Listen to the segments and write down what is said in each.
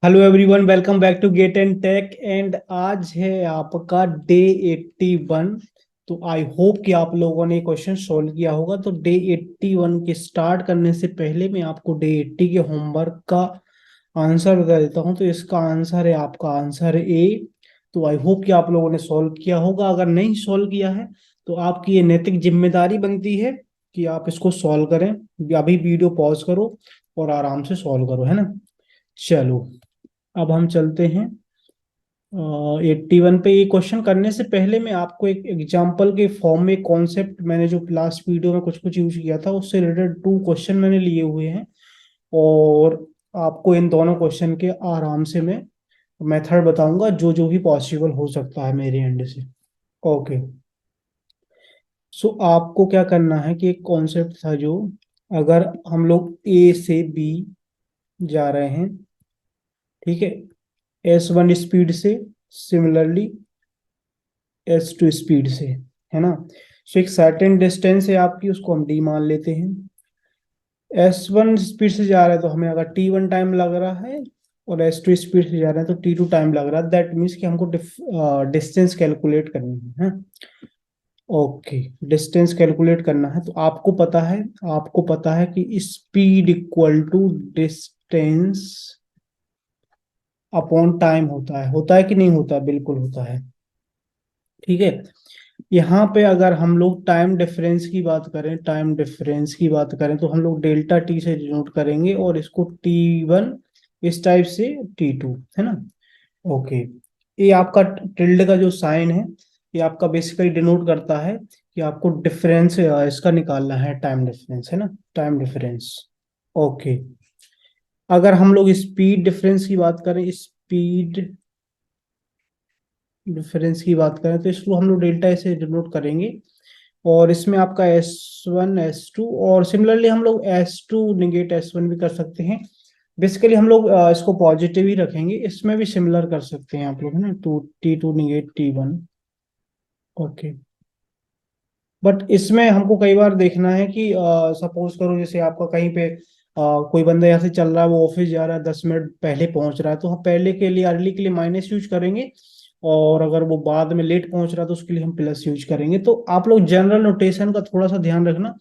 Hello everyone, welcome back to Get and Tech. And आज है आपका डे 81। तो आई होप कि आप लोगों ने क्वेश्चन सॉल्व किया होगा। तो डे 81 के स्टार्ट करने से पहले मैं आपको डे 80 के होमवर्क का आंसर बता देता हूं। तो इसका आंसर है आपका आंसर ए। तो आई होप कि आप लोगों ने सॉल्व किया होगा। अगर नहीं सॉल्व किया है तो आपकी ये नैतिक जिम्मेदारी बनती है कि आप इसको सॉल्व करें। अभी वीडियो पॉज करो और आराम से सॉल्व करो, है ना। चलो, अब हम चलते हैं 81 पे। ये क्वेश्चन करने से पहले मैं आपको एक एग्जाम्पल के फॉर्म में कॉन्सेप्ट, मैंने जो लास्ट वीडियो में कुछ कुछ यूज किया था उससे रिलेटेड 2 क्वेश्चन मैंने लिए हुए हैं। और आपको इन दोनों क्वेश्चन के आराम से मैं मेथड बताऊंगा जो जो भी पॉसिबल हो सकता है मेरे एंड से। ओके। सो आपको क्या करना है कि एक कॉन्सेप्ट था जो, अगर हम लोग ए से बी जा रहे हैं, ठीक है, S1 स्पीड से, सिमिलरली S2 स्पीड से, है ना। सो एक सर्टेन डिस्टेंस है आपकी, उसको हम डी मान लेते हैं। S1 स्पीड से जा रहा है तो हमें अगर T1 टाइम लग रहा है, और S2 स्पीड से जा रहा है तो T2 टाइम लग रहा है। दैट मीन्स कि हमको डिस्टेंस कैलकुलेट करनी है। ओके, डिस्टेंस कैलकुलेट करना है। तो आपको पता है कि speed equal to distance upon time होता है कि नहीं होता है? बिल्कुल होता है। ठीक है। यहाँ पे अगर हम लोग टाइम डिफरेंस की बात करें तो हम लोग डेल्टा टी से डिनोट करेंगे, और इसको T1 इस टाइप से, T2, है ना। ओके। ये आपका टिल्ड का जो साइन है, ये आपका बेसिकली डिनोट करता है कि आपको डिफरेंस इसका निकालना है, टाइम डिफरेंस, है ना, टाइम डिफरेंस। ओके। अगर हम लोग स्पीड डिफरेंस की बात करें तो इसको हम लोग डेल्टा ऐसे डिनोट करेंगे। और इसमें आपका S1 S2, और सिमिलरली हम लोग S2 निगेट S1 भी कर सकते हैं। बेसिकली हम लोग इसको पॉजिटिव ही रखेंगे। इसमें भी सिमिलर कर सकते हैं आप लोग, है ना, T2 negate T1। Okay. But इसमें हमको कई बार देखना है कि सपोज करो जैसे आपका कहीं पे कोई बंदा यहाँ से चल रहा है, वो ऑफिस जा रहा है, 10 मिनट पहले पहुंच रहा है, तो हम पहले के लिए, अर्ली के लिए माइनस यूज करेंगे। और अगर वो बाद में लेट पहुंच रहा है तो उसके लिए हम प्लस यूज करेंगे। तो आप लोग जनरल नोटेशन का थोड़ा सा ध्यान रखना।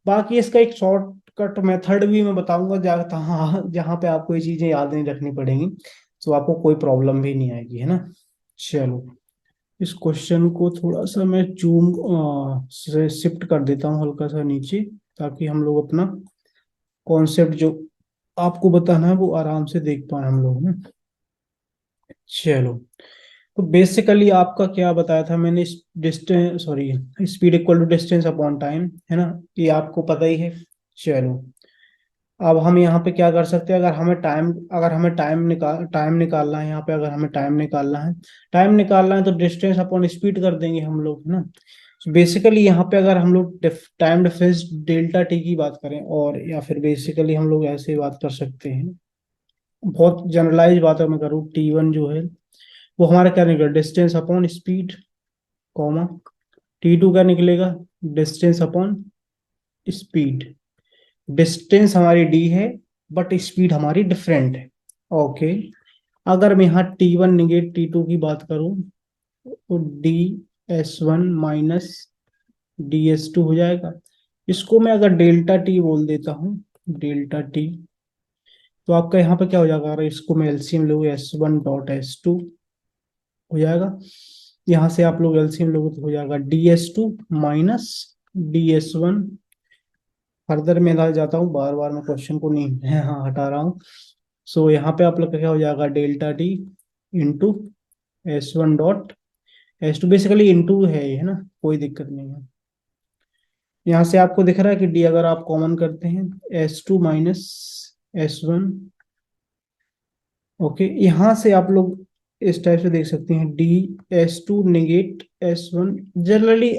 बाकी इसका एक शॉर्टकट मेथड भी मैं बताऊंगा, जहाँ जहाँ पे आपको ये चीजें याद नहीं रखनी पड़ेंगी, तो आपको कोई प्रॉब्लम भी नहीं आएगी, है ना। चलो, इस क्वेश्चन को थोड़ा सा मैं जूम से शिफ्ट कर देता हूँ हल्का सा नीचे, ताकि हम लोग अपना कॉन्सेप्ट जो आपको बताना है वो आराम से देख पाए हम लोग ना। चलो, तो बेसिकली आपका क्या बताया था मैंने, distance, sorry, speed equal to distance upon time, है ना। ये आपको पता ही है। चलो, अब हम यहाँ पे क्या कर सकते हैं, अगर हमें टाइम निकालना है, यहाँ पे अगर हमें टाइम निकालना है तो डिस्टेंस अपॉन स्पीड कर देंगे हम लोग, है ना। बेसिकली यहाँ पे अगर हम लोग टाइम डिफरेंस डेल्टा टी की बात करें, और या फिर बेसिकली हम लोग ऐसे ही बात कर सकते हैं, बहुत जनरलाइज बात है मैं करूँ, T1 जो है वो हमारा क्या निकलेगा, distance upon speed, comma T2 क्या निकलेगा, डिस्टेंस अपॉन स्पीड। डिस्टेंस हमारी डी है, बट स्पीड हमारी डिफरेंट है। ओके। अगर मैं यहाँ T1 निगेट T2 की बात करूं तो DS1 माइनस DS2 हो जाएगा। इसको मैं अगर डेल्टा टी बोल देता हूँ, डेल्टा टी, तो आपका यहाँ पे क्या हो जाएगा, अगर इसको मैं एलसीएम लूँ, S1 डॉट S2 हो जाएगा। यहाँ से आप लोग एलसीएम लोगे तो हो जाएगा DS2 माइनस DS1। फर्दर में ना जाता हूँ, बार बार मैं क्वेश्चन को नहीं हाँ हटा रहा हूँ। सो यहाँ पे आप लोग का क्या हो जाएगा, delta T into S1 dot S2, basically into है ये, है ना, कोई दिक्कत नहीं है। यहाँ से आपको दिख रहा है कि डी अगर आप कॉमन करते हैं, S2 माइनस S1। ओके, यहाँ से आप लोग इस टाइप से देख सकते हैं, DS2 निगेट S1। जनरली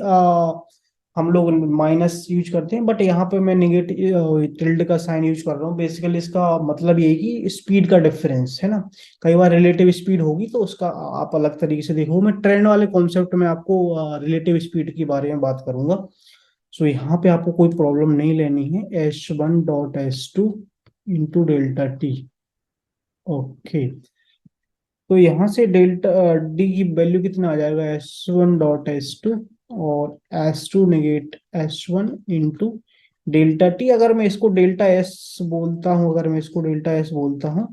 हम लोग माइनस यूज करते हैं, बट यहाँ पे मैं निगेटिव टिल्ड का साइन यूज कर रहा हूँ। बेसिकली इसका मतलब ये है कि स्पीड का डिफरेंस, है ना। कई बार रिलेटिव स्पीड होगी तो उसका आप अलग तरीके से देखो। मैं ट्रेंड वाले कॉन्सेप्ट में आपको रिलेटिव स्पीड के बारे में बात करूंगा। सो यहाँ पे आपको कोई प्रॉब्लम नहीं लेनी है। S1 dot S2 into delta T. Okay, तो यहाँ से डेल्टा डी की वैल्यू कितना आ जाएगा, S1 डॉट S2 और S2 negate S1 into delta T. अगर मैं इसको डेल्टा एस बोलता हूँ, अगर मैं इसको डेल्टा एस बोलता हूँ,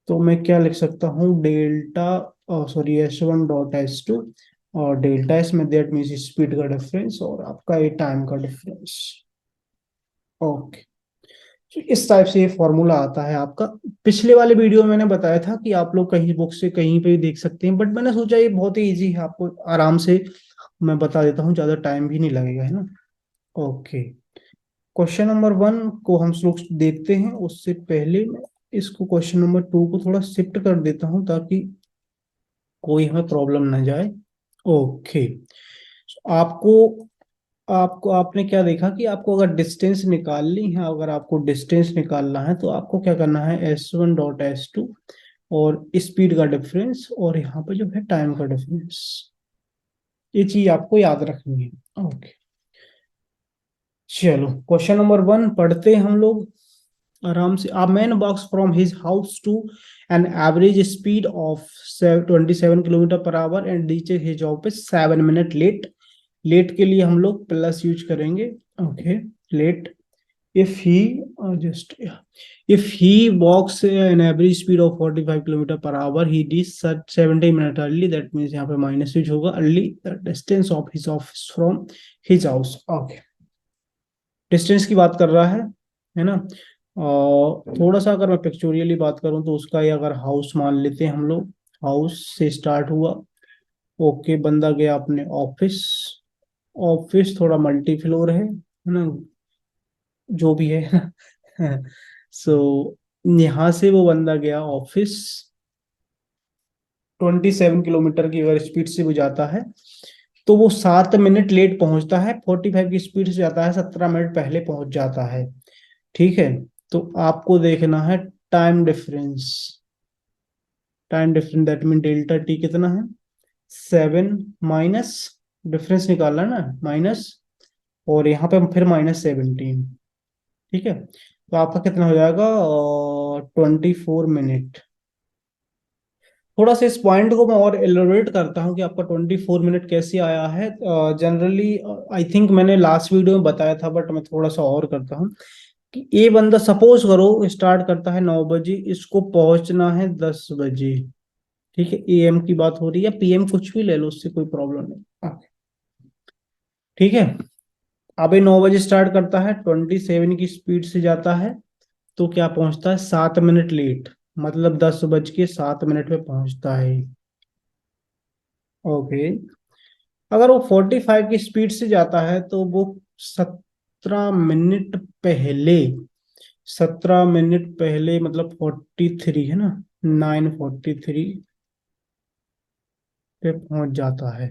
तो मैं क्या लिख सकता हूँ, delta sorry S1 dot S2 और डेल्टा एस में दैट मीन्स स्पीड का डिफरेंस और आपका ये टाइम का डिफरेंस। ओके, तो इस टाइप से ये फॉर्मूला आता है आपका। पिछले वाले वीडियो में मैंने बताया था कि आप लोग कहीं बुक से कहीं पे भी देख सकते हैं, बट मैंने सोचा ये बहुत ही इजी है, आपको आराम से मैं बता देता हूँ, ज्यादा टाइम भी नहीं लगेगा, है ना। ओके, क्वेश्चन नंबर 1 को हम लोग देखते हैं। उससे पहले मैं इसको क्वेश्चन नंबर 2 को थोड़ा शिफ्ट कर देता हूँ ताकि कोई हमें प्रॉब्लम ना जाए। ओके, आपको आपको आपने क्या देखा कि आपको अगर डिस्टेंस निकालनी है, अगर आपको डिस्टेंस निकालना है तो आपको क्या करना है, S1 डॉट S2 और स्पीड का डिफरेंस और यहाँ पे जो है टाइम का डिफरेंस, ये चीज आपको याद रखनी है। ओके, चलो क्वेश्चन नंबर 1 पढ़ते हैं हम लोग आराम से। A man walks from his house to an average speed of 27 kilometre per hour and reaches his office 7 minute late. Late के लिए हम लोग प्लस यूज करेंगे। Okay, late. if he just yeah, if he walks an average speed of 45 kilometre per our, he reach 70 minutes early, that means यहाँ पे minus use होगा, early the distance of his office from his house। okay, distance की बात कर रहा है ना। और थोड़ा सा अगर मैं पिक्चोरियली बात करूं तो उसका ये अगर हाउस मान लेते हैं हम लोग, हाउस से स्टार्ट हुआ। ओके, बंदा गया अपने ऑफिस, ऑफिस थोड़ा मल्टी फ्लोर है ना, जो भी है। सो यहाँ से वो बंदा गया ऑफिस, 27 किलोमीटर की अगर स्पीड से वो जाता है तो वो 7 मिनट लेट पहुंचता है। 45 की स्पीड से जाता है, 17 मिनट पहले पहुंच जाता है। ठीक है, तो आपको देखना है time difference. Time difference that mean delta T कितना है, 7 माइनस, डिफरेंस निकालना ना, माइनस, और यहाँ पे फिर -17। ठीक है, तो आपका कितना हो जाएगा, 24 मिनट। थोड़ा सा इस पॉइंट को मैं और एलोरेट करता हूँ कि आपका 24 मिनट कैसे आया है। जनरली आई थिंक मैंने लास्ट वीडियो में बताया था, बट मैं थोड़ा सा और करता हूँ कि ये बंदा सपोज करो स्टार्ट करता है 9 बजे, इसको पहुंचना है 10 बजे। ठीक है, AM की बात हो रही है, PM कुछ भी ले लो, उससे कोई प्रॉब्लम नहीं। ठीक है, अब ये 9 बजे स्टार्ट करता है, 27 की स्पीड से जाता है, तो क्या पहुंचता है, 7 मिनट लेट, मतलब 10 बज के 7 मिनट में पहुंचता है। ओके, अगर वो 45 की स्पीड से जाता है तो वो 17 मिनट पहले, 17 मिनट पहले मतलब 43 है ना, 9:43 पे पहुंच जाता है,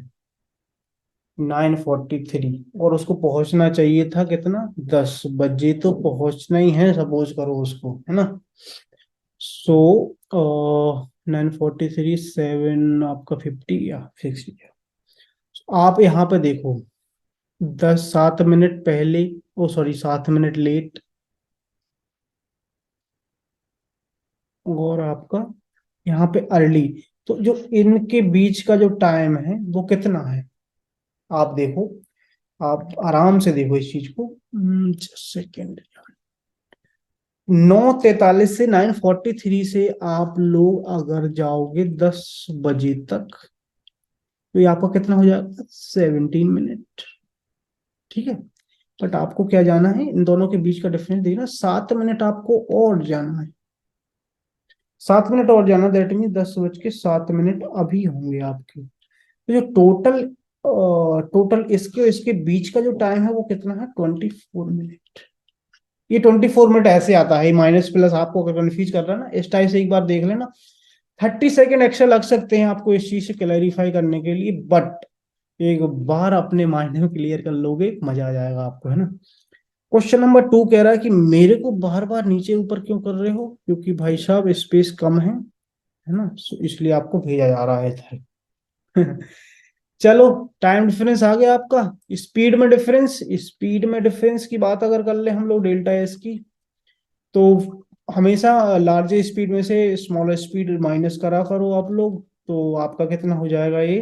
9:43। और उसको पहुंचना चाहिए था कितना, 10 बजे तो पहुंचना ही है, सपोज करो उसको, है ना। सो 9:43 7 आपका 50 या 60। आप यहाँ पे देखो, 7 मिनट पहले, ओ सॉरी 7 मिनट लेट, और आपका यहाँ पे अर्ली, तो जो इनके बीच का जो टाइम है वो कितना है, आप देखो, आप आराम से देखो इस चीज को। सेकेंड, 9:43 से 9:43 से आप लोग अगर जाओगे 10 बजे तक, तो ये आपका कितना हो जाएगा, 17 मिनट। ठीक है, बट आपको क्या जाना है, इन दोनों के बीच का डिफरेंस देखना, 7 मिनट आपको और जाना है, 7 मिनट और जाना, दैट मीन 10 बज के 7 मिनट अभी होंगे आपके। तो जो टोटल इसके और इसके बीच का जो टाइम है वो कितना है, 24 मिनट। ये 24 मिनट ऐसे आता है, माइनस प्लस आपको अगर कंफ्यूज कर रहा है ना, इस टाइप से एक बार देख लेना। 30 सेकेंड एक्स्ट्रा लग सकते हैं आपको इस चीज से क्लैरिफाई करने के लिए, बट एक बार अपने माइंड में क्लियर कर लोगे, मजा आ जाएगा आपको, है ना। क्वेश्चन नंबर 2 कह रहा है कि मेरे को बार बार नीचे ऊपर क्यों कर रहे हो, क्योंकि भाई साहब स्पेस कम है ना, इसलिए आपको भेजा जा रहा है इधर। चलो, टाइम डिफरेंस आ गया आपका। स्पीड में डिफरेंस, स्पीड में डिफरेंस की बात अगर कर ले हम लोग डेल्टा एस की, तो हमेशा लार्ज स्पीड में से स्मॉल स्पीड माइनस करा करो आप लोग, तो आपका कितना हो जाएगा ये,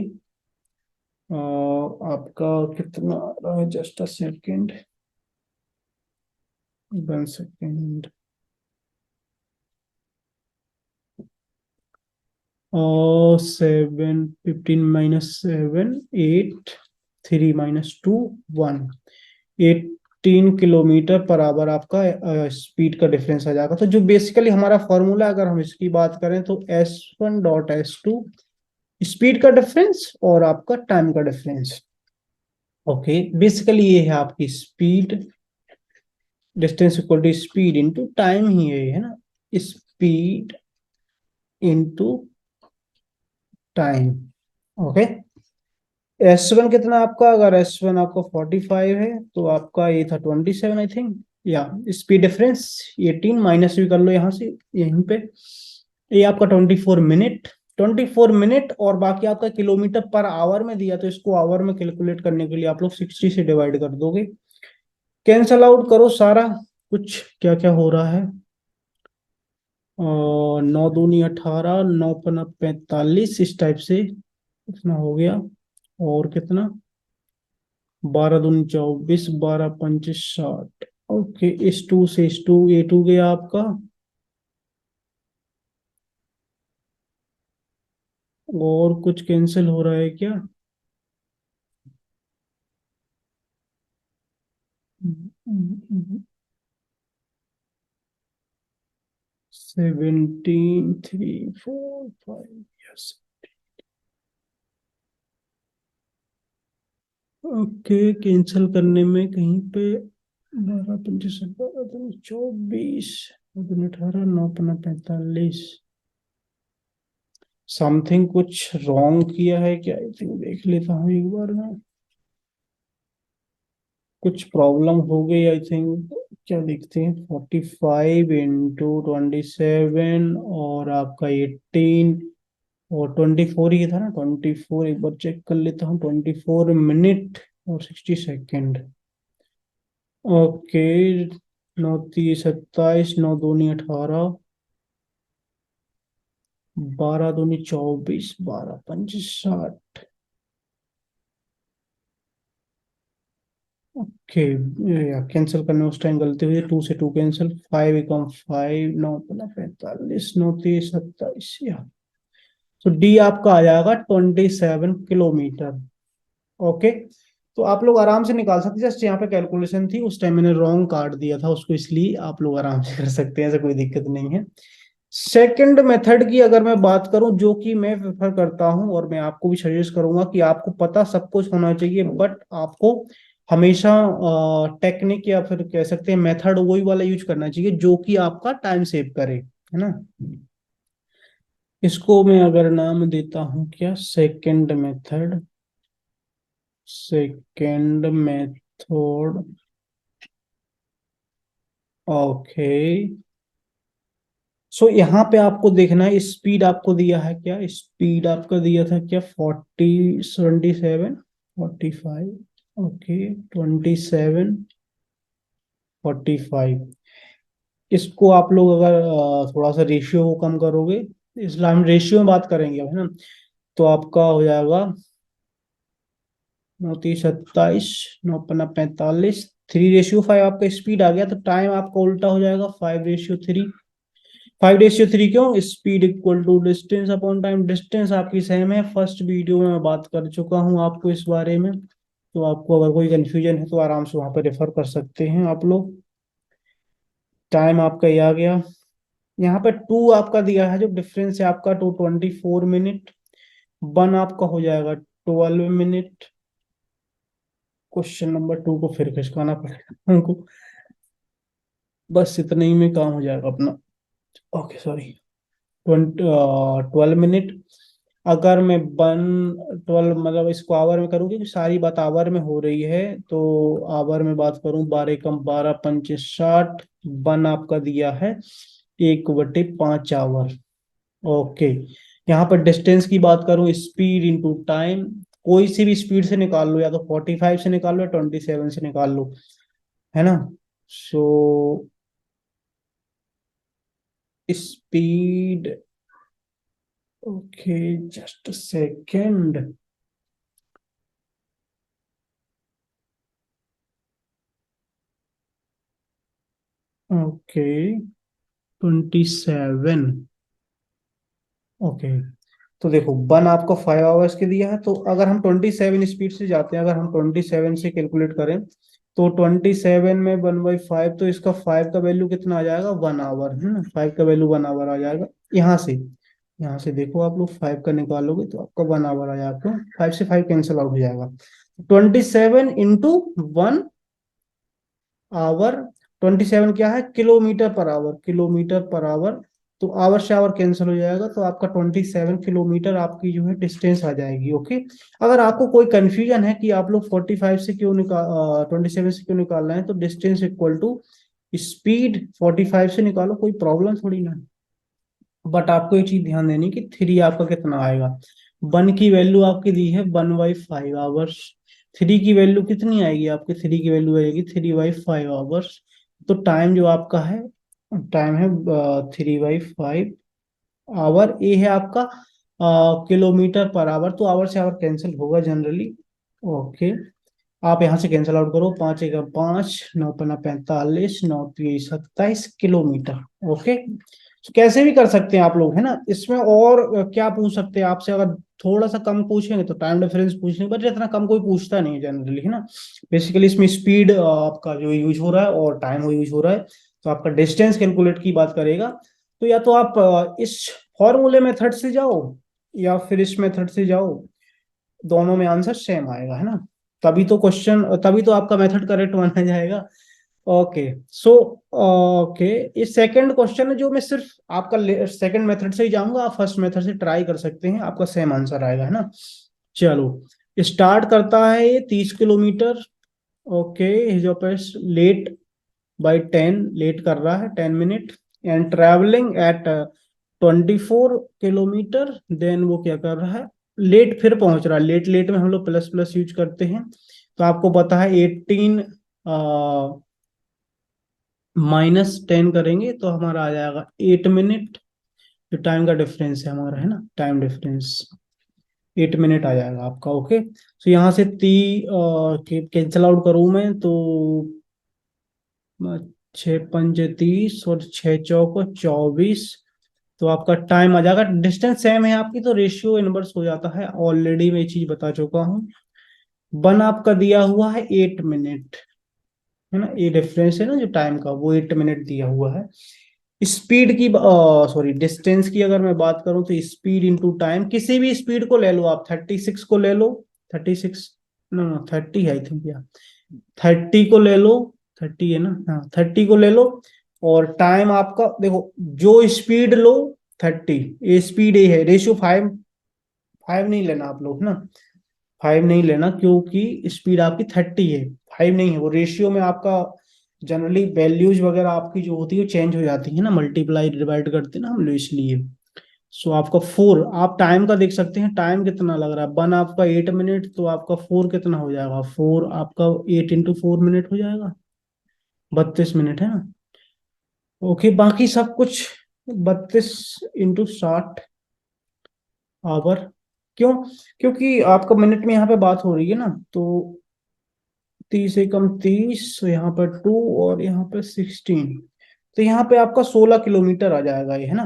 आपका कितना, just a second, 1 second, 7 15 - 7 8 3 - 2 1, 18 kilometre per our आपका स्पीड का डिफरेंस आ जाएगा। तो जो बेसिकली हमारा फॉर्मूला, अगर हम इसकी बात करें तो S1 डॉट S2, स्पीड का डिफरेंस और आपका टाइम का डिफरेंस। ओके, बेसिकली ये है आपकी speed, distance equal to speed into time ही है ना, speed into time. Okay, S1 कितना आपका, अगर S1 आपका 45 है तो आपका ये था 27 आई थिंक, या स्पीड डिफरेंस 18, माइनस भी कर लो यहाँ से, यहीं पे ये आपका 24 मिनट, 24 मिनट, और बाकी आपका किलोमीटर पर आवर में दिया, तो इसको आवर में कैलकुलेट करने के लिए आप लोग 60 से डिवाइड कर दोगे। कैंसल आउट करो सारा कुछ, क्या क्या हो रहा है, और 9 दूनी 18, 9 पना 45, इस टाइप से इतना हो गया, और कितना, 12 दूनी 24, 12 पंचे 60। ओके, इस टू गया आपका, और कुछ कैंसिल हो रहा है क्या, 17 3 4 5, यस। ओके, कैंसिल करने में कहीं पे 12 पंचे 60, 12 दूनी 24, 9 दूनी 18, 9 पना 45, समथिंग कुछ रॉन्ग किया है क्या, आई थिंक देख लेता हूँ एक बार मैं, कुछ प्रॉब्लम हो गई आई थिंक। क्या देखते हैं, 45 × 27 और आपका 18 और 24 ही था ना, 24 एक बार चेक कर लेता हूँ, 24 मिनट और 60 सेकेंड। ओके, 9 × 3 = 27, 9 दूनी 18, 12 दूनी 24, 12 पंचे 60। ओके, कैंसिल करने उस टाइम गलती हुई, 2 से 2 कैंसिल, 5 × 5, 9 × 45, 9 × 3 = 27, या तो डी आपका आ जाएगा 27 किलोमीटर। ओके, तो आप लोग आराम से निकाल सकते हैं, जस्ट यहाँ पे कैलकुलेशन थी उस टाइम मैंने रॉन्ग काट दिया था उसको, इसलिए आप लोग आराम से कर सकते हैं, ऐसा कोई दिक्कत नहीं है। सेकंड मेथड की अगर मैं बात करूं, जो कि मैं प्रेफर करता हूं और मैं आपको भी सजेस्ट करूंगा कि आपको पता सब कुछ होना चाहिए, बट आपको हमेशा टेक्निक या फिर कह सकते हैं मेथड वही वाला यूज करना चाहिए जो कि आपका टाइम सेव करे, है ना। इसको मैं अगर नाम देता हूं क्या, second method, second method. Okay, so यहाँ पे आपको देखना है, स्पीड आपको दिया है क्या, स्पीड आपका दिया था क्या, 40 27 45, ओके, 27 45, इसको आप लोग अगर थोड़ा सा रेशियो को कम करोगे, इसलिए हम रेशियो में बात करेंगे अब, है ना, तो आपका हो जाएगा 9 × 3 = 27, 9 × 5 = 45, 3:5 आपका स्पीड आ गया, तो टाइम आपका उल्टा हो जाएगा, 5:3, 5:3 क्यों, speed equal to distance upon time, distance आपकी सेम है, फर्स्ट वीडियो में मैं बात कर चुका हूँ आपको इस बारे में, तो आपको अगर कोई कंफ्यूजन है तो आराम से वहां पर रेफर कर सकते हैं आप लोग। टाइम आपका ये आ गया, यहाँ पे 2 आपका दिया है, जो डिफरेंस है आपका 2 24 मिनट, 1 आपका हो जाएगा 12 मिनट। क्वेश्चन नंबर 2 को फिर खिसकाना पड़ेगा हमको, बस इतने ही में काम हो जाएगा अपना। ओके सॉरी, 12 मिनट, अगर मैं 12 मतलब इसको आवर में करूँ, क्योंकि सारी बात आवर में हो रही है, तो आवर में बात करूँ, 12 × 12 = 50, 1 आपका दिया है 1/5 आवर। ओके, यहाँ पर डिस्टेंस की बात करूँ, स्पीड इनटू टाइम, कोई सी भी स्पीड से निकाल लो, या तो 45 से निकाल लो या 27 से निकाल लो, है ना। So speed, okay just second. Okay 27। Okay, तो देखो वन आपको 5 आवर्स के दिया है, तो अगर हम 27 स्पीड से जाते हैं, अगर हम 27 से कैलकुलेट करें, तो 27 में 1/5, तो इसका 5 का वैल्यू कितना आ जाएगा, 1 आवर है ना, 5 का वैल्यू 1 आवर आ जाएगा। यहाँ से देखो आप लोग 5 का निकालोगे तो आपका 1 आवर आ जाएगा, क्यों 5 से 5 कैंसिल आउट हो जाएगा। 27 इंटू 1 आवर, 27 क्या है, kilometre per our, kilometre per our, तो आवर से आवर कैंसिल हो जाएगा, तो आपका 27 किलोमीटर आपकी जो है डिस्टेंस आ जाएगी। ओके, अगर आपको कोई कंफ्यूजन है कि आप लोग 45 से क्यों निकाल 27 से क्यों निकाल रहे हैं, तो डिस्टेंस इक्वल टू स्पीड 45 से निकालो, कोई प्रॉब्लम थोड़ी ना। बट आपको ये चीज ध्यान देनी कि थ्री आपका कितना आएगा, वन की वैल्यू आपकी दी है 1/5 आवर्स, थ्री की वैल्यू कितनी आएगी आपकी, थ्री की वैल्यू आएगी 3/5 आवर्स। तो टाइम जो आपका है, टाइम है 3/5 आवर। ये है आपका किलोमीटर पर आवर, तो आवर से आवर कैंसिल होगा जनरली। ओके, आप यहाँ से कैंसिल आउट करो, 5 × 5 9×5 = 45, 9×3 = 27 किलोमीटर। ओके, तो कैसे भी कर सकते हैं आप लोग है ना, इसमें और क्या पूछ सकते हैं आपसे, अगर थोड़ा सा कम पूछेंगे तो टाइम डिफरेंस पूछेंगे, बट इतना कम कोई पूछता नहीं है जनरली है ना। बेसिकली इसमें स्पीड आपका जो यूज हो रहा है और टाइम वो यूज हो रहा है, तो आपका डिस्टेंस कैलकुलेट की बात करेगा। तो या तो आप इस फॉर्मूले मेथड से जाओ या फिर इस मेथड से जाओ, दोनों में आंसर सेम आएगा है ना, तभी तो क्वेश्चन, तभी तो आपका मेथड करेक्ट माना जाएगा। ओके, सो ओके, ये सेकंड क्वेश्चन है जो मैं सिर्फ आपका सेकंड मेथड से ही जाऊंगा, आप फर्स्ट मेथड से ट्राई कर सकते हैं, आपका सेम आंसर आएगा है ना। चलो, स्टार्ट करता है ये 30 किलोमीटर। ओके, हिजोपेस लेट बाई 10, लेट कर रहा है 10 minute, and travelling at 24 kilometre, then वो क्या कर रहा है, लेट फिर पहुंच रहा है, लेट लेट में हम लोग प्लस प्लस यूज करते हैं, तो आपको पता है 18 -10 करेंगे तो हमारा आ जाएगा 8 मिनट, जो टाइम का डिफरेंस है हमारा है ना, टाइम डिफरेंस 8 मिनट आ जाएगा आपका। ओके, तो यहाँ से कैंसल आउट करूँ मैं तो 6×5 = 30 और 6×4 = 24, तो आपका टाइम आ जाएगा, डिस्टेंस सेम है आपकी तो रेशियो इनवर्स हो जाता है, ऑलरेडी मैं ये चीज बता चुका हूँ। वन आपका दिया हुआ है 8 मिनट है ना, ये डिफरेंस है ना जो टाइम का, वो 8 मिनट दिया हुआ है। स्पीड की सॉरी डिस्टेंस की अगर मैं बात करूं, तो स्पीड इंटू टाइम, किसी भी स्पीड को ले लो आप, 36 को ले लो, 36, नो नो 30 है आई थिंक, या 30 को ले लो, 30 है ना, हाँ 30 को ले लो, और टाइम आपका देखो, जो स्पीड लो 30, ये स्पीड ये है, रेशियो 5, 5 नहीं लेना आप लोग ना, 5 नहीं लेना, क्योंकि स्पीड आपकी 30 है, 5 नहीं है, वो रेशियो में आपका जनरली वैल्यूज वगैरह आपकी जो होती है चेंज हो जाती है ना, मल्टीप्लाई डिवाइड करते हैं ना हम लोग, इसलिए। सो आपका 4, आप टाइम का देख सकते हैं, टाइम कितना लग रहा है, वन आपका 8 मिनट, तो आपका 4 कितना हो जाएगा, 4 आपका 8 × 4 मिनट हो जाएगा, 32 मिनट है ना। ओके, बाकी सब कुछ 32 × 60 आवर, क्यों, क्योंकि आपका मिनट में यहाँ पे बात हो रही है ना, तो 30 × 30, तो यहाँ पर 2 और यहाँ पे 16, तो यहाँ पे आपका 16 किलोमीटर आ जाएगा ये है ना।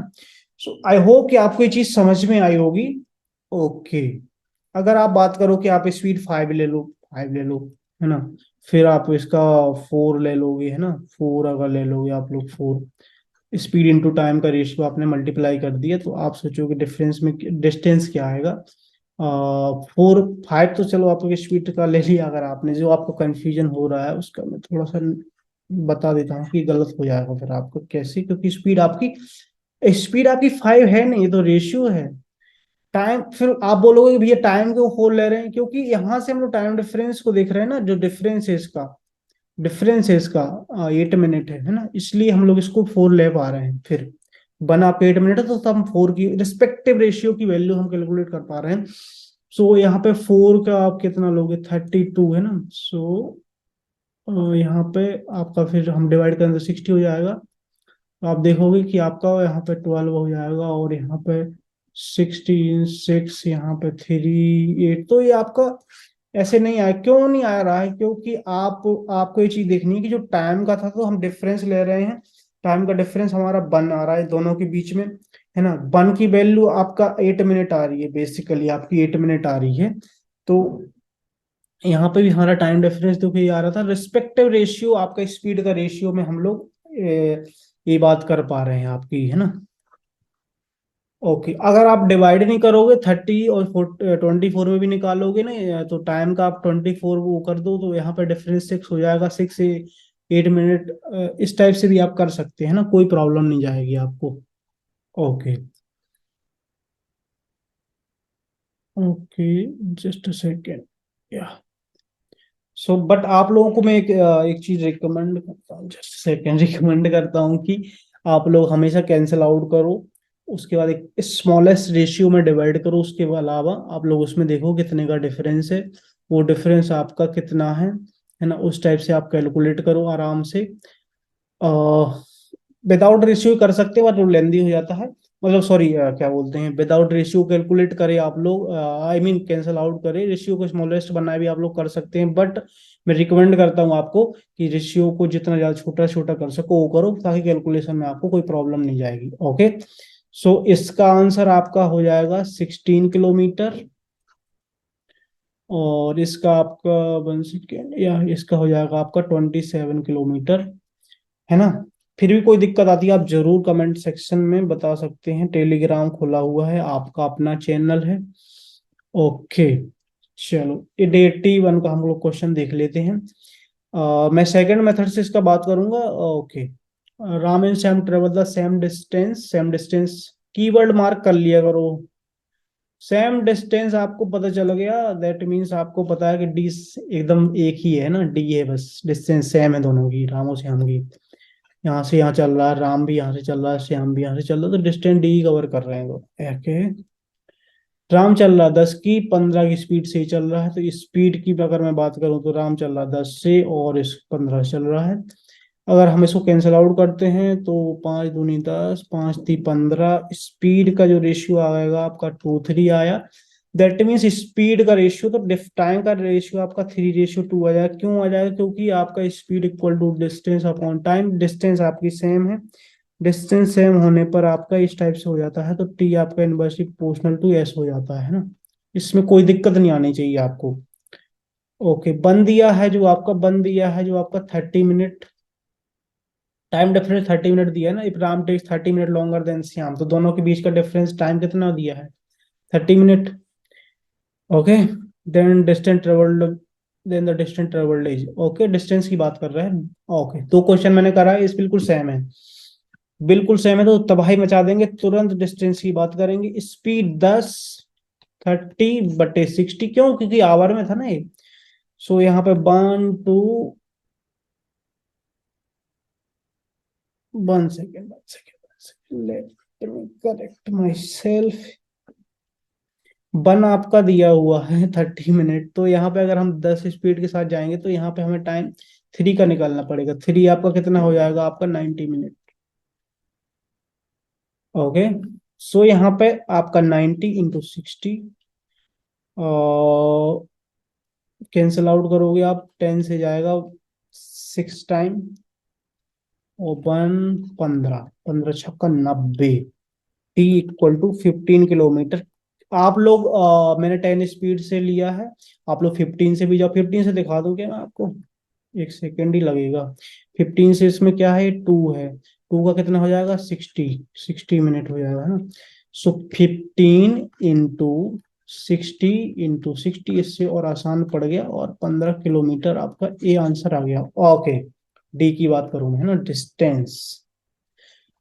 सो आई होप कि आपको ये चीज समझ में आई होगी। ओके, अगर आप बात करो कि आप स्पीड 5 ले लो, 5 ले लो है ना, फिर आप इसका 4 ले लोगे है ना, 4 अगर ले लोगे आप लोग, 4 स्पीड इंटू टाइम का रेशियो आपने मल्टीप्लाई कर दिया, तो आप सोचोगे डिफरेंस में डिस्टेंस क्या आएगा। 4 5 तो चलो आपको स्पीड का ले लिया, अगर आपने, जो आपको कंफ्यूजन हो रहा है उसका मैं थोड़ा सा बता देता हूँ कि गलत हो जाएगा फिर आपको कैसे, क्योंकि स्पीड आपकी 5 है नहीं, ये तो रेशियो है। टाइम, फिर आप बोलोगे कि भैया टाइम क्यों 4 ले रहे हैं, क्योंकि यहाँ से हम लोग टाइम डिफरेंस को देख रहे हैं ना, जो डिफरेंस है इसका 8 मिनट है ना, इसलिए हम लोग इसको 4 ले पा रहे हैं। फिर वन आप 8 मिनट है, तो हम 4 की रिस्पेक्टिव रेशियो की वैल्यू हम कैलकुलेट कर पा रहे हैं। सो यहाँ पे 4 का आप कितना लोगे, 32 है ना, सो यहाँ पे आपका फिर हम डिवाइड करें तो 60 हो जाएगा, आप देखोगे कि आपका यहाँ पे 12 हो जाएगा, और यहाँ पे 16 6, यहाँ पे 3 8। तो ये आपका ऐसे नहीं आया, क्यों नहीं आ रहा है? क्योंकि आपको ये चीज देखनी है कि जो टाइम का था तो हम डिफरेंस ले रहे हैं, टाइम का डिफरेंस हमारा 1 आ रहा है दोनों के बीच में, है ना। 1 की वैल्यू आपका 8 मिनट आ रही है, बेसिकली आपकी 8 मिनट आ रही है। तो यहाँ पे भी हमारा टाइम डिफरेंस देखो ये आ रहा था। रिस्पेक्टिव रेशियो आपका स्पीड का रेशियो में हम लोग ये बात कर पा रहे हैं आपकी, है ना। ओके, अगर आप डिवाइड नहीं करोगे 30 और 24 में भी निकालोगे ना, तो टाइम का आप 24 वो कर दो, तो यहाँ पे डिफरेंस 6 हो जाएगा, 6 से 8 मिनट। इस टाइप से भी आप कर सकते हैं ना, कोई प्रॉब्लम नहीं जाएगी आपको। Okay. Okay, just a second. या सो बट आप लोगों को मैं एक चीज रिकमेंड करता हूँ, जस्ट सेकेंड, रिकमेंड करता हूँ कि आप लोग हमेशा कैंसिल आउट करो, उसके बाद एक स्मॉलेस्ट रेशियो में डिवाइड करो, उसके अलावा आप लोग उसमें देखो कितने का डिफरेंस है, वो डिफरेंस आपका कितना है ना, उस टाइप से आप कैलकुलेट करो आराम से। विदाउट रेशियो कर सकते हैं, बट वो लेंदी हो जाता है। मतलब सॉरी, क्या बोलते हैं, विदाउट रेशियो कैलकुलेट करें आप लोग, आई मीन कैंसिल आउट करें, रेशियो को स्मॉलेस्ट बनाए भी आप लोग कर सकते हैं, बट मैं रिकमेंड करता हूँ आपको कि रेशियो को जितना ज्यादा छोटा छोटा कर सको वो करो, ताकि कैलकुलेशन में आपको कोई प्रॉब्लम नहीं जाएगी। ओके, सो इसका आंसर आपका हो जाएगा 16 किलोमीटर, और इसका आपका 1 सेकेंड, या इसका हो जाएगा आपका 27 किलोमीटर, है ना। फिर भी कोई दिक्कत आती है आप जरूर कमेंट सेक्शन में बता सकते हैं, टेलीग्राम खुला हुआ है, आपका अपना चैनल है। ओके, चलो ये 81 का हम लोग क्वेश्चन देख लेते हैं। मैं सेकंड मेथड से इसका बात करूंगा। Okay, Ram and Shyam travel the same distance, same distance keyword mark कर लिया करो। सेम डिस्टेंस आपको पता चल गया, दैट मीन्स आपको पता है कि डी एकदम एक ही है ना, डी है बस, डिस्टेंस सेम है दोनों की, राम और श्याम की। यहाँ से यहाँ चल रहा है, राम भी यहाँ से चल रहा है, श्याम भी यहाँ से चल रहा है, तो डिस्टेंस डी कवर कर रहे हैं लोग। ओके, राम चल रहा 10 की 15 की स्पीड से ही चल रहा है, तो स्पीड की अगर मैं बात करूं तो राम चल रहा 10 से और इस 15 से चल रहा है। अगर हम इसको कैंसिल आउट करते हैं तो 5 दूनी 10, 5 3 15, स्पीड का जो रेशियो आएगा आपका 2 3 आया। दैट मीन्स स्पीड का रेशियो, तो टाइम का रेशियो आपका 3:2 आ जाएगा। क्यों आ जाएगा? क्योंकि आपका speed equal to distance upon time, distance आपकी सेम है, डिस्टेंस सेम होने पर आपका इस टाइप से हो जाता है, तो टी आपका इनवर्सली प्रोपोर्शनल टू एस हो जाता है ना। इसमें कोई दिक्कत नहीं आनी चाहिए आपको। ओके, बन दिया है जो आपका 30 मिनट, टाइम डिफरेंस 30 मिनट दिया है ना, if Ram takes 30 minute longer than Shyam, तो दोनों के बीच का डिफरेंस टाइम कितना दिया है? 30 minute. Okay, then distance travelled, then the distance travelled is, okay distance की बात कर रहे हैं। ओके, दो क्वेश्चन मैंने करा है, इस बिल्कुल सेम है, बिल्कुल सेम है, तो तबाही मचा देंगे तुरंत। डिस्टेंस की बात करेंगे, स्पीड 10 30/60, क्यों? क्योंकि आवर में था ना ये। सो यहाँ पे 1 2 1 second, let me correct my self. 1 आपका दिया हुआ है 30 मिनट, तो यहाँ पे अगर हम 10 स्पीड के साथ जाएंगे तो यहाँ पे हमें टाइम 3 का निकालना पड़ेगा। 3 आपका कितना हो जाएगा? आपका 90 मिनट। ओके, सो यहाँ पे आपका 90 × 60, और कैंसिल आउट करोगे आप, 10 से जाएगा 6 टाइम, और 15, 15×6 = 90, टी इक्वल टू 15 किलोमीटर। आप लोग मैंने 10 स्पीड से लिया है, आप लोग 15 से भी जाओ, 15 से दिखा दूं क्या मैं आपको? 1 सेकेंड ही लगेगा। 15 से इसमें क्या है, 2 है, 2 का कितना हो जाएगा? 60 मिनट हो जाएगा, है ना। सो 15 × 60 × 60, इससे और आसान पड़ गया, और 15 किलोमीटर आपका ए आंसर आ गया। ओके, डी की बात करूं मैं, है ना, डिस्टेंस।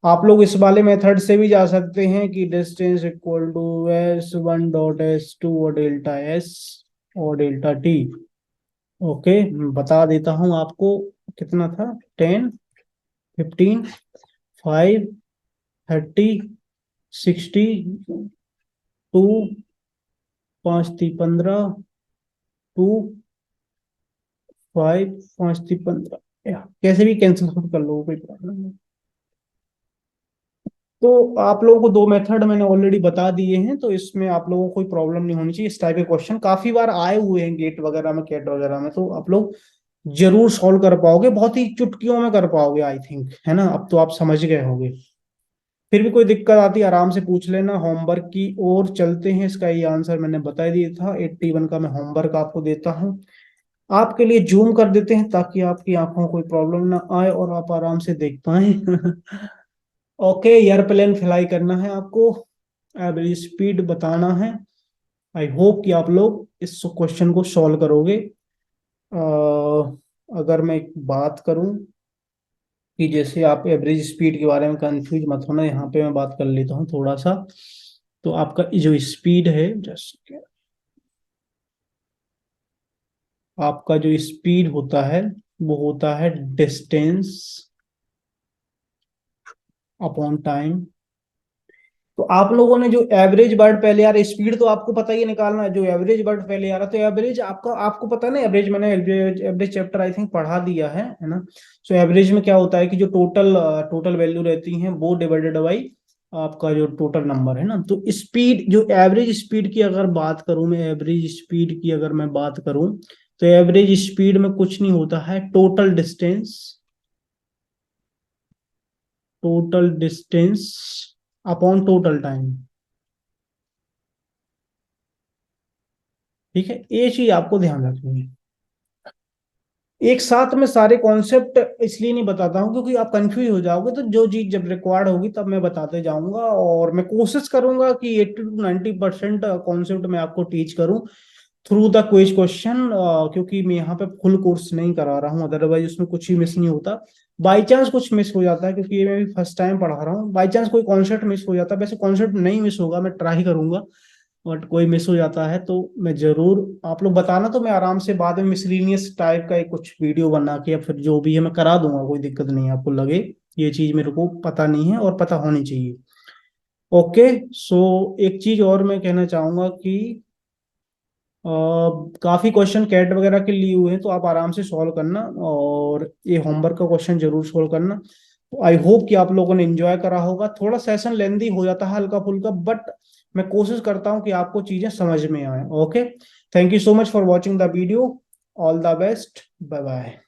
आप लोग इस वाले मेथड से भी जा सकते हैं कि डिस्टेंस इक्वल टू S1.S2 और डेल्टा एस और डेल्टा टी। ओके, बता देता हूं आपको, कितना था? 10 15 5 30 60 टू 5 3 15 टू 5 5 3 15, कैसे भी कैंसिल कर लो, कोई प्रॉब्लम नहीं। तो आप लोगों को दो मेथड मैंने ऑलरेडी बता दिए हैं, तो इसमें आप लोगों को कोई प्रॉब्लम नहीं होनी चाहिए। इस टाइप के क्वेश्चन काफी बार आए हुए हैं गेट वगैरह में, कैट वगैरह में, तो आप लोग जरूर सॉल्व कर पाओगे, बहुत ही चुटकियों में कर पाओगे आई थिंक, है ना। अब तो आप समझ गए होंगे। फिर भी कोई दिक्कत आती है आराम से पूछ लेना। होमवर्क की ओर चलते हैं। इसका ये आंसर मैंने बता दिया था, 81 का मैं होमवर्क आपको देता हूँ। आपके लिए जूम कर देते हैं ताकि आपकी आंखों को कोई प्रॉब्लम ना आए और आप आराम से देख पाए। ओके, एयरप्लेन फ्लाई करना है आपको, एवरेज स्पीड बताना है। आई होप कि आप लोग इस क्वेश्चन को सॉल्व करोगे। अगर मैं एक बात करूं कि जैसे आप एवरेज स्पीड के बारे में कंफ्यूज मत होना, यहाँ पे मैं बात कर लेता हूँ थोड़ा सा। तो आपका जो स्पीड है, जस्ट आपका जो स्पीड होता है वो होता है डिस्टेंस अपॉन टाइम। तो आप लोगों ने जो एवरेज वर्ड पहले आ रहा है, स्पीड तो आपको पता ही है निकालना है, जो एवरेज वर्ड पहले आ रहा है, तो एवरेज आपका आपको पता है ना, एवरेज मैंने एवरेज चैप्टर आई थिंक पढ़ा दिया है ना। सो एवरेज में क्या होता है कि जो टोटल टोटल वैल्यू रहती है वो डिवाइडेड बाई आपका जो टोटल नंबर है ना। तो स्पीड, जो एवरेज स्पीड की अगर बात करूं मैं, एवरेज स्पीड की अगर मैं बात करूं, तो एवरेज स्पीड में कुछ नहीं होता है, total distance, total distance upon total time. ठीक है, ये चीज आपको ध्यान रखनी है। एक साथ में सारे कॉन्सेप्ट इसलिए नहीं बताता हूँ क्योंकि आप कंफ्यूज हो जाओगे, तो जो चीज जब रिक्वायर्ड होगी तब मैं बताते जाऊंगा, और मैं कोशिश करूंगा कि 80 to 90% कॉन्सेप्ट मैं आपको टीच करूं थ्रू द क्विज क्वेश्चन, क्योंकि मैं यहाँ पे फुल कोर्स नहीं करा रहा हूँ, अदरवाइज उसमें कुछ ही मिस नहीं होता। बाई चांस कुछ मिस हो जाता है, क्योंकि ये मैं भी फर्स्ट टाइम पढ़ा रहा हूँ, बाई चांस कोई कॉन्सेप्ट मिस हो जाता है, वैसे कॉन्सेप्ट नहीं मिस होगा, मैं ट्राई करूंगा, बट कोई मिस हो जाता है तो मैं जरूर, आप लोग बताना, तो मैं आराम से बाद में मिसलीनियस टाइप का एक कुछ वीडियो बना के या फिर जो भी है मैं करा दूंगा, कोई दिक्कत नहीं है, आपको लगे ये चीज मेरे को पता नहीं है और पता होनी चाहिए। ओके। सो एक चीज और मैं कहना चाहूंगा कि अ, काफी क्वेश्चन कैट वगैरह के लिए हुए हैं, तो आप आराम से सॉल्व करना, और ये होमवर्क का क्वेश्चन जरूर सॉल्व करना। तो आई होप कि आप लोगों ने एंजॉय करा होगा। थोड़ा सेशन लेंदी हो जाता है हल्का फुल्का, बट मैं कोशिश करता हूँ कि आपको चीजें समझ में आए। Okay, thank you so much for watching the video. All the best, bye bye.